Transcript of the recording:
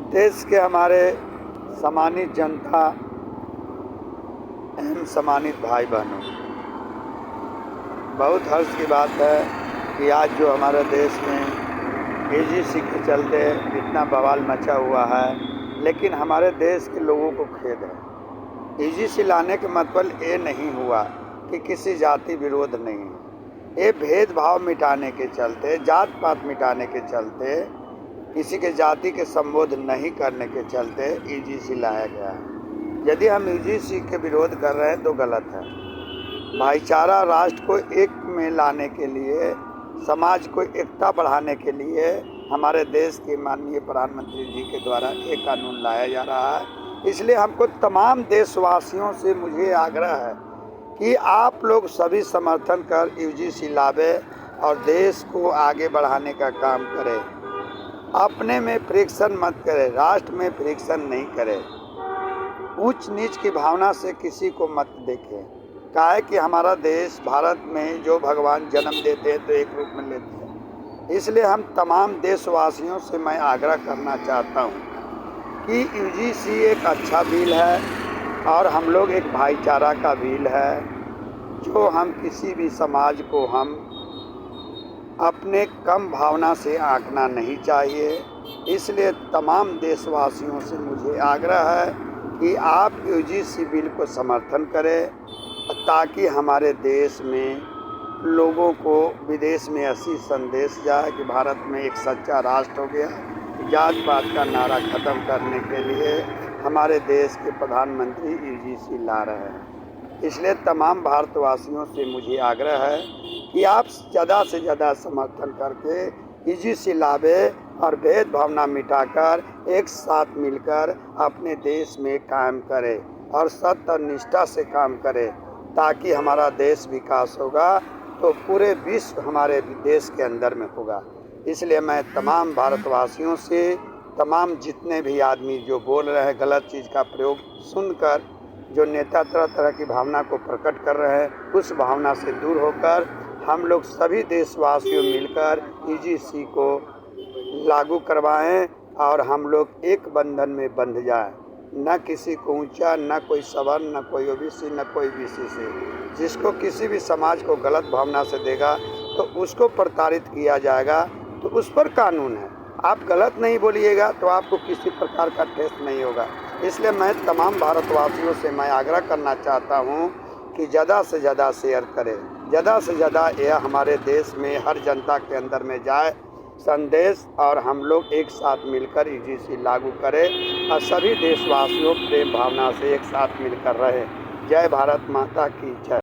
देश के हमारे सम्मानित जनता एवं सम्मानित भाई बहनों, बहुत हर्ष की बात है कि आज जो हमारे देश में एजीसी के चलते इतना बवाल मचा हुआ है, लेकिन हमारे देश के लोगों को खेद है। एजीसी लाने के मतलब ये नहीं हुआ कि किसी जाति विरोध नहीं है, ये भेदभाव मिटाने के चलते, जात पात मिटाने के चलते, किसी के जाति के संबोधन नहीं करने के चलते ईजीसी लाया गया है। यदि हम ईजीसी के विरोध कर रहे हैं तो गलत है। भाईचारा राष्ट्र को एक में लाने के लिए, समाज को एकता बढ़ाने के लिए हमारे देश के माननीय प्रधानमंत्री जी के द्वारा एक कानून लाया जा रहा है। इसलिए हमको तमाम देशवासियों से मुझे आग्रह है कि आप लोग सभी समर्थन कर ईजीसी लावे और देश को आगे बढ़ाने का काम करें। अपने में फ्रिक्शन मत करें, राष्ट्र में फ्रिक्शन नहीं करें, ऊंच नीच की भावना से किसी को मत देखें। काहे कि हमारा देश भारत में जो भगवान जन्म देते हैं तो एक रूप में लेते हैं। इसलिए हम तमाम देशवासियों से मैं आग्रह करना चाहता हूं कि ईजीसी एक अच्छा बिल है और हम लोग एक भाईचारा का बिल है, जो हम किसी भी समाज को हम अपने कम भावना से आंकना नहीं चाहिए। इसलिए तमाम देशवासियों से मुझे आग्रह है कि आप ईजीसी बिल को समर्थन करें, ताकि हमारे देश में लोगों को विदेश में ऐसी संदेश जाए कि भारत में एक सच्चा राष्ट्र हो गया। जात पात का नारा ख़त्म करने के लिए हमारे देश के प्रधानमंत्री ईजीसी ला रहे हैं। इसलिए तमाम भारतवासियों से मुझे आग्रह है कि आप ज़्यादा से ज़्यादा समर्थन करके ईजीसी लावे और भेदभावना मिटाकर एक साथ मिलकर अपने देश में कायम करें और सत्य और निष्ठा से काम करें, ताकि हमारा देश विकास होगा तो पूरे विश्व हमारे देश के अंदर में होगा। इसलिए मैं तमाम भारतवासियों से, तमाम जितने भी आदमी जो बोल रहे हैं गलत चीज़ का प्रयोग सुनकर, जो नेता तरह तरह की भावना को प्रकट कर रहे हैं, उस भावना से दूर होकर हम लोग सभी देशवासियों मिलकर ईजीसी को लागू करवाएं और हम लोग एक बंधन में बंध जाएं। न किसी को ऊंचा, न कोई सवर्ण, न कोई ओबीसी, न कोई बीसी से। जिसको किसी भी समाज को गलत भावना से देगा तो उसको प्रताड़ित किया जाएगा, तो उस पर कानून है। आप गलत नहीं बोलिएगा तो आपको किसी प्रकार का ठेस नहीं होगा। इसलिए मैं तमाम भारतवासियों से मैं आग्रह करना चाहता हूँ कि ज़्यादा से ज़्यादा शेयर करें, ज़्यादा से ज़्यादा यह हमारे देश में हर जनता के अंदर में जाए संदेश, और हम लोग एक साथ मिलकर ईजीसी लागू करें और सभी देशवासियों प्रेम भावना से एक साथ मिलकर रहें। जय भारत माता की जय।